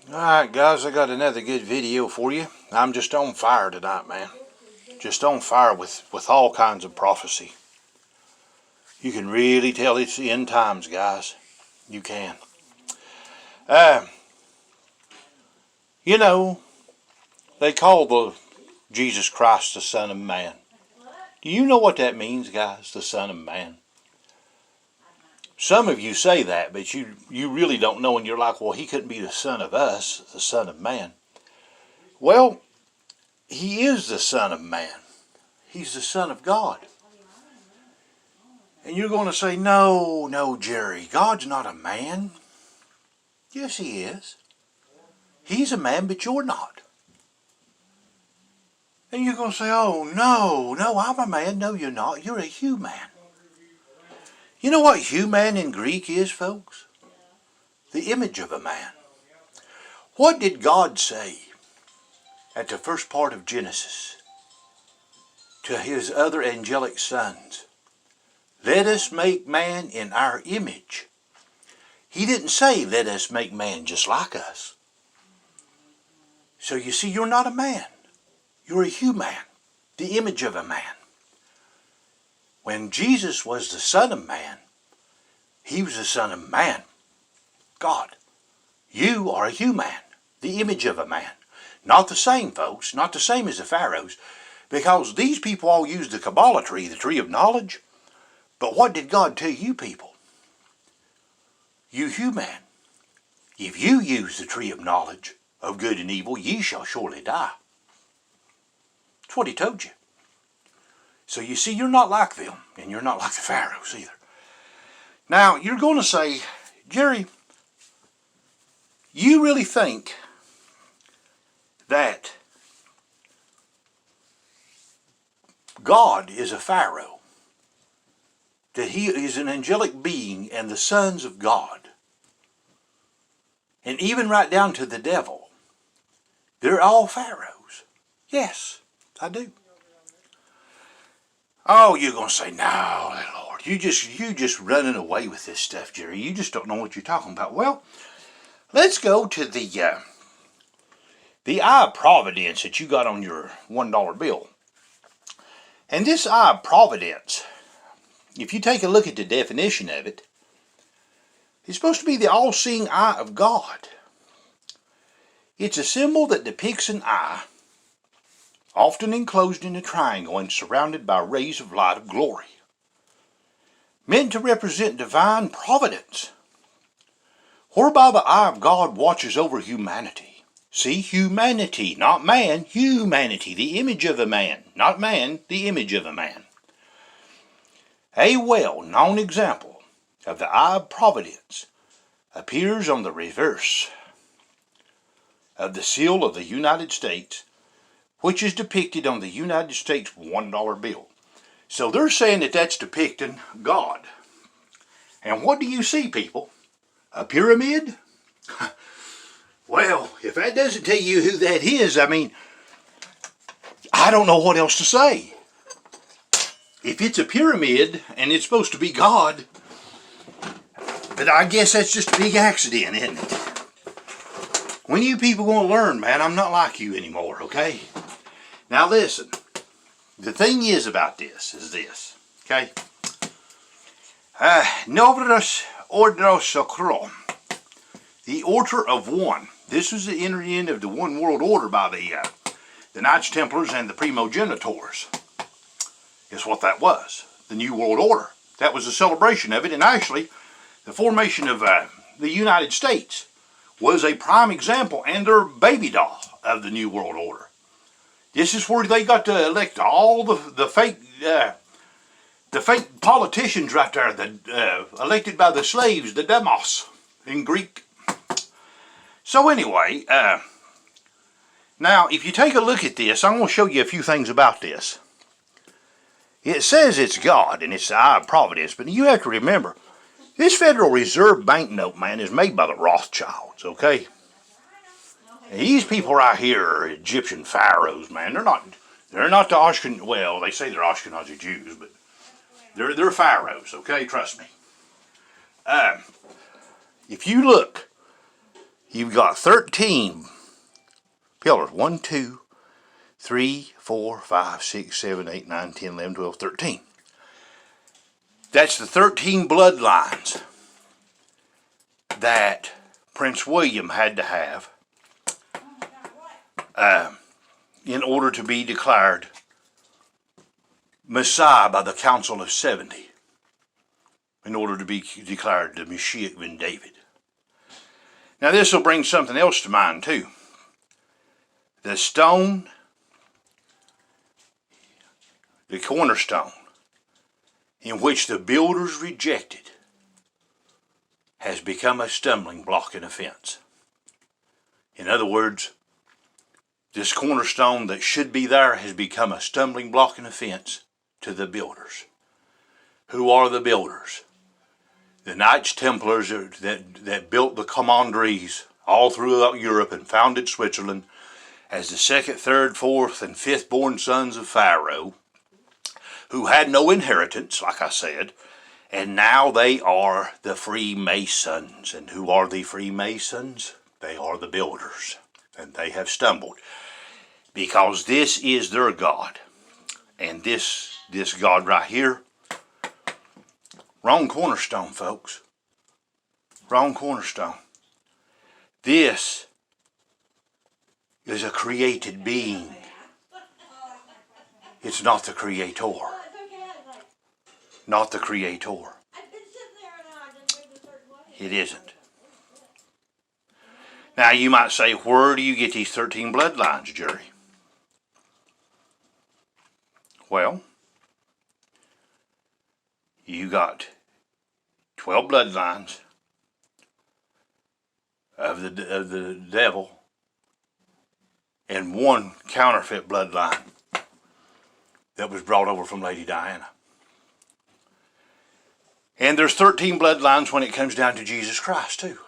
Alright guys, I got another good video for you. I'm just on fire tonight, man. Just on fire with all kinds of prophecy. You can really tell it's the end times, guys. You can. Uh, you know, they call Jesus Christ the Son of Man. Do you know what that means, guys, the Son of Man? Some of you say that, but you really don't know, and you're like, well, he couldn't be the Son of us, the Son of Man. Well, he is the Son of Man. He's the Son of God. And you're going to say, no, Jerry, God's not a man. Yes, he is. He's a man, but you're not. And you're going to say, oh, no, I'm a man. No, you're not. You're a human. You know what human in Greek is, folks? The image of a man. What did God say at the first part of Genesis to his other angelic sons? Let us make man in our image. He didn't say, let us make man just like us. So you see, you're not a man. You're a human, the image of a man. When Jesus was the Son of Man, he was the Son of Man, God. You are a human, the image of a man. Not the same, folks, not the same as the pharaohs, because these people all used the Kabbalah tree, the tree of knowledge. But what did God tell you people? You human, if you use the tree of knowledge of good and evil, ye shall surely die. That's what he told you. So you see, you're not like them, and you're not like the pharaohs either. Now, you're going to say, Jerry, you really think that God is a pharaoh? That he is an angelic being and the sons of God? And even right down to the devil, they're all pharaohs. Yes, I do. Oh, you're going to say, no, Lord, you just running away with this stuff, Jerry. You just don't know what you're talking about. Well, let's go to the eye of providence that you got on your $1 bill. And this eye of providence, if you take a look at the definition of it, it's supposed to be the all-seeing eye of God. It's a symbol that depicts an eye, often enclosed in a triangle and surrounded by rays of light of glory, meant to represent divine providence, whereby the eye of God watches over humanity. See, humanity, not man, humanity, the image of a man, not man, the image of a man. A well-known example of the eye of providence appears on the reverse of the seal of the United States, which is depicted on the United States $1 bill. So they're saying that that's depicting God. And what do you see, people? A pyramid? Well, if that doesn't tell you who that is, I mean, I don't know what else to say. If it's a pyramid and it's supposed to be God, but I guess that's just a big accident, isn't it? When you people going to learn, man, I'm not like you anymore, okay? Now listen, the thing is about this is this, okay? Novus Ordo Sacrum, the Order of One. This was the entry in of the One World Order by the Knights Templars and the Primogenitors. Is what that was, the New World Order. That was a celebration of it, and actually, the formation of the United States was a prime example and their baby doll of the New World Order. This is where they got to elect all the fake politicians right there, elected by the slaves, the demos in Greek. So anyway, now if you take a look at this, I'm going to show you a few things about this. It says it's God and it's the eye of providence, but you have to remember, this Federal Reserve banknote, man, is made by the Rothschilds, okay? And these people right here are Egyptian pharaohs, man. They're not the Ashkenazi, well, they say they're Ashkenazi Jews, but they're pharaohs, okay? Trust me. If you look, You've got 13 pillars. 1, 2, 3, 4, 5, 6, 7, 8, 9, 10, 11, 12, 13. That's the 13 bloodlines that Prince William had to have in order to be declared Messiah by the Council of 70, in order to be declared the Messiah ben David. Now this will bring something else to mind too. The stone, the cornerstone, in which the builders rejected, has become a stumbling block and offense. In other words, this cornerstone that should be there has become a stumbling block and offense to the builders. Who are the builders? The Knights Templars that built the commanderies all throughout Europe and founded Switzerland as the second, third, fourth, and fifth born sons of Pharaoh, who had no inheritance, like I said, and now they are the Freemasons. And who are the Freemasons? They are the builders, and they have stumbled because this is their God. And this God right here, wrong cornerstone, folks. Wrong cornerstone. This is a created being. It's not the Creator. Not the Creator. It isn't. Now you might say, where do you get these 13 bloodlines, Jerry? Well, you got 12 bloodlines of the devil and one counterfeit bloodline that was brought over from Lady Diana. And there's 13 bloodlines when it comes down to Jesus Christ too.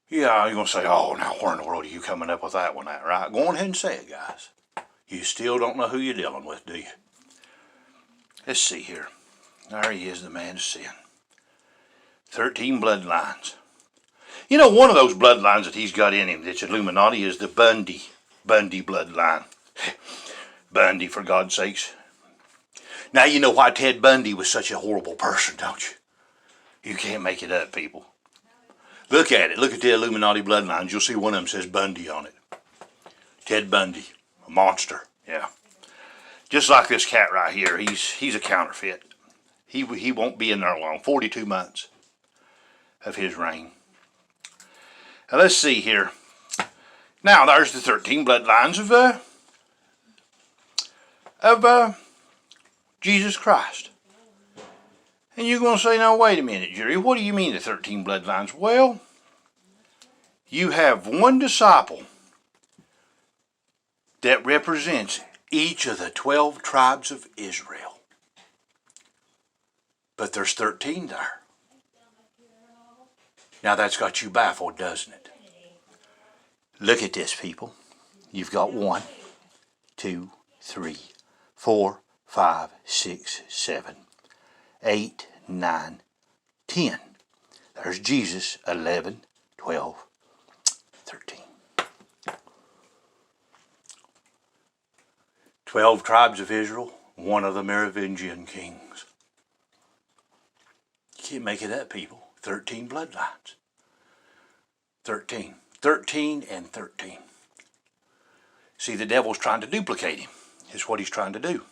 Yeah, you're going to say, oh, now where in the world are you coming up with that one at, right? Go on ahead and say it, guys. You still don't know who you're dealing with, do you? Let's see here. There he is, the man of sin. 13 bloodlines. You know, one of those bloodlines that he's got in him that's Illuminati is the Bundy bloodline. Bundy, for God's sakes. Now you know why Ted Bundy was such a horrible person, don't you? You can't make it up, people. Look at it. Look at the Illuminati bloodlines. You'll see one of them says Bundy on it. Ted Bundy. A monster. Yeah. Just like this cat right here. He's a counterfeit. He won't be in there long. 42 months of his reign. Now let's see here. Now there's the 13 bloodlines of Jesus Christ. And you're going to say, now wait a minute, Jerry, what do you mean the 13 bloodlines? Well, you have one disciple that represents each of the 12 tribes of Israel. But there's 13 there. Now that's got you baffled, doesn't it? Look at this, people. You've got 1, 2, 3, 4, 5, 6, 7, 8, 9, 10. There's Jesus, 11, 12, 13. 12 tribes of Israel, one of the Merovingian kings. You can't make it up, people. 13 bloodlines. 13. 13 and 13. See, the devil's trying to duplicate him. Is what he's trying to do.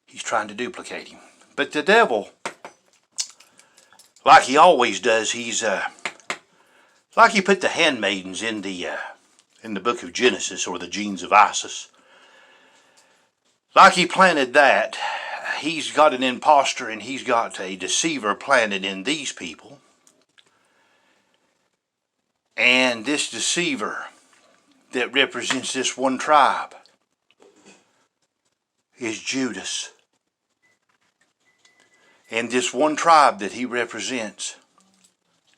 He's trying to duplicate him. But the devil, like he always does, he's like he put the handmaidens in the book of Genesis, or the genes of Isis. Like he planted that, he's got an imposter and he's got a deceiver planted in these people. And this deceiver that represents this one tribe is Judas. And this one tribe that he represents,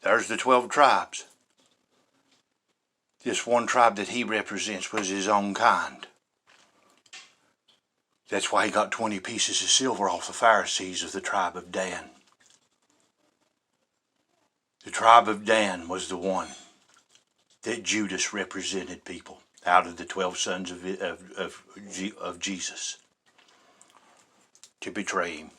there's the 12 tribes. This one tribe that he represents was his own kind. That's why he got 20 pieces of silver off the Pharisees of the tribe of Dan. The tribe of Dan was the one that Judas represented people out of the 12 sons of Jesus to betray him.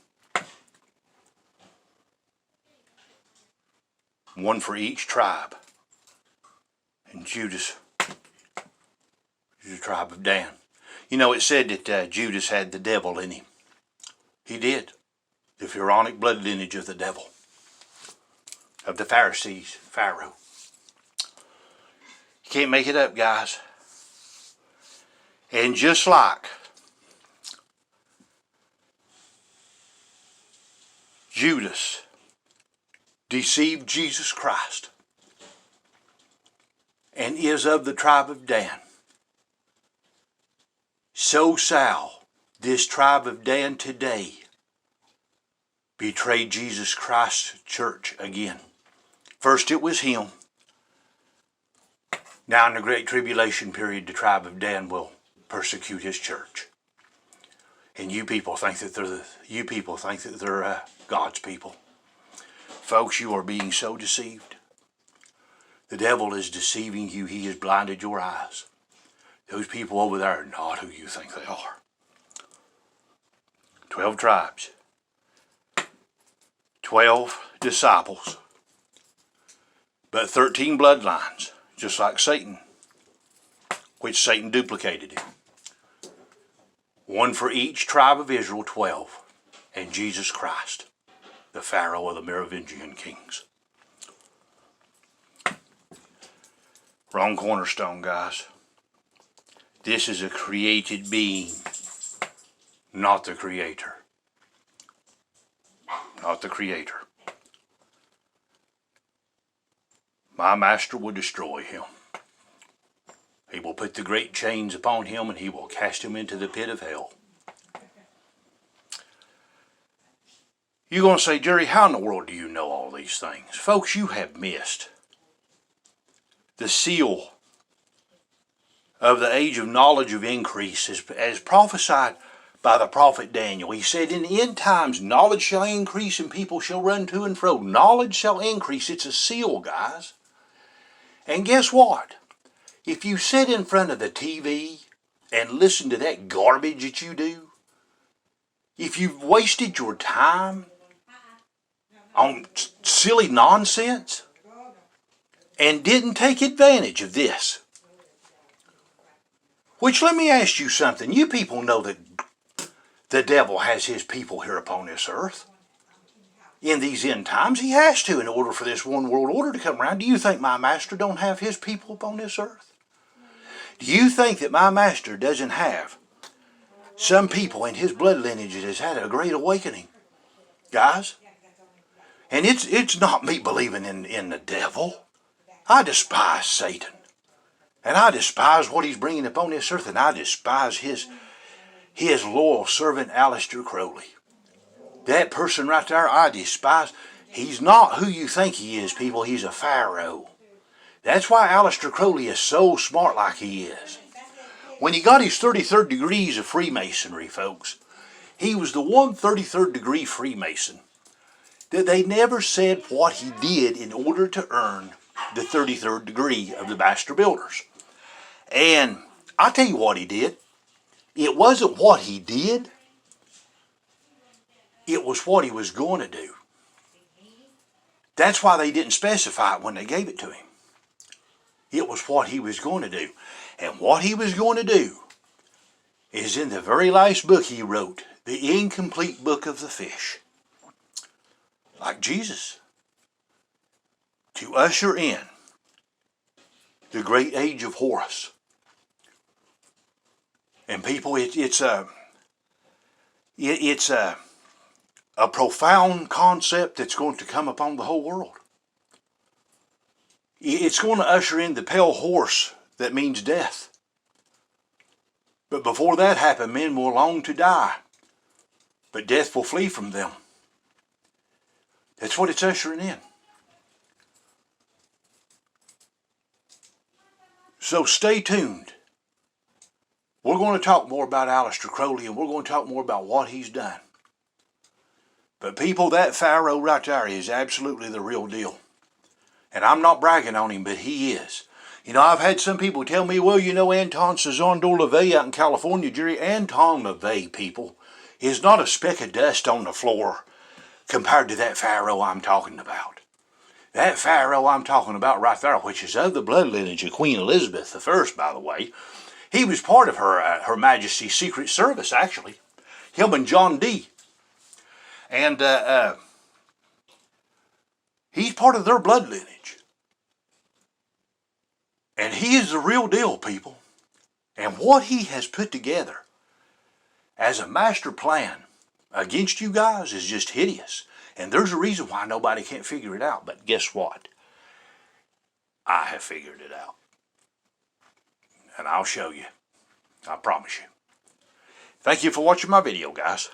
One for each tribe. And Judas is the tribe of Dan. You know, it said that Judas had the devil in him. He did. The pharaonic blood lineage of the devil. Of the Pharisees, Pharaoh. You can't make it up, guys. And just like Judas deceived Jesus Christ and is of the tribe of Dan, so shall this tribe of Dan today betray Jesus Christ's church again. First it was him. Now in the Great Tribulation period, the tribe of Dan will persecute his church. And you people think that they're God's people. Folks, you are being so deceived. The devil is deceiving you. He has blinded your eyes. Those people over there are not who you think they are. 12 tribes. 12 disciples. But 13 bloodlines, just like Satan, which Satan duplicated him. One for each tribe of Israel, 12. And Jesus Christ, the Pharaoh of the Merovingian kings. Wrong cornerstone, guys. This is a created being, not the creator. Not the creator. My master will destroy him. He will put the great chains upon him, and he will cast him into the pit of hell. You're going to say, Jerry, how in the world do you know all these things? Folks, you have missed the seal of the age of knowledge of increase as prophesied by the prophet Daniel. He said, in the end times, knowledge shall increase and people shall run to and fro. Knowledge shall increase. It's a seal, guys. And guess what? If you sit in front of the TV and listen to that garbage that you do, if you've wasted your time on silly nonsense and didn't take advantage of this, which let me ask you something. You people know that the devil has his people here upon this earth. In these end times, he has to in order for this one world order to come around. Do you think my master don't have his people upon this earth? Do you think that my master doesn't have some people in his blood lineage that has had a great awakening? Guys? And it's not me believing in the devil. I despise Satan. And I despise what he's bringing upon this earth. And I despise his loyal servant, Aleister Crowley. That person right there, I despise. He's not who you think he is, people. He's a pharaoh. That's why Aleister Crowley is so smart like he is. When he got his 33rd degrees of Freemasonry, folks, he was the one 33rd degree Freemason that they never said what he did in order to earn the 33rd degree of the Master Builders. And I'll tell you what he did. It wasn't what he did. It was what he was going to do. That's why they didn't specify it when they gave it to him. It was what he was going to do. And what he was going to do is in the very last book he wrote, the incomplete book of the fish. Like Jesus. To usher in the great age of Horus. And people, it's a profound concept that's going to come upon the whole world. It's going to usher in the pale horse that means death. But before that happens, men will long to die, but death will flee from them. That's what it's ushering in. So stay tuned. We're going to talk more about Aleister Crowley, and we're going to talk more about what he's done. But people, that Pharaoh right there is absolutely the real deal. And I'm not bragging on him, but he is. You know, I've had some people tell me, well, you know, Anton Cezanne de LaVey out in California, Jerry. Anton LaVey, people, is not a speck of dust on the floor compared to that Pharaoh I'm talking about. That Pharaoh I'm talking about right there, which is of the blood lineage of Queen Elizabeth I, by the way, he was part of Her Majesty's Secret Service, actually. Him and John D. And he's part of their blood lineage. And he is the real deal, people. And what he has put together as a master plan against you guys is just hideous. And there's a reason why nobody can't figure it out. But guess what? I have figured it out. And I'll show you. I promise you. Thank you for watching my video, guys.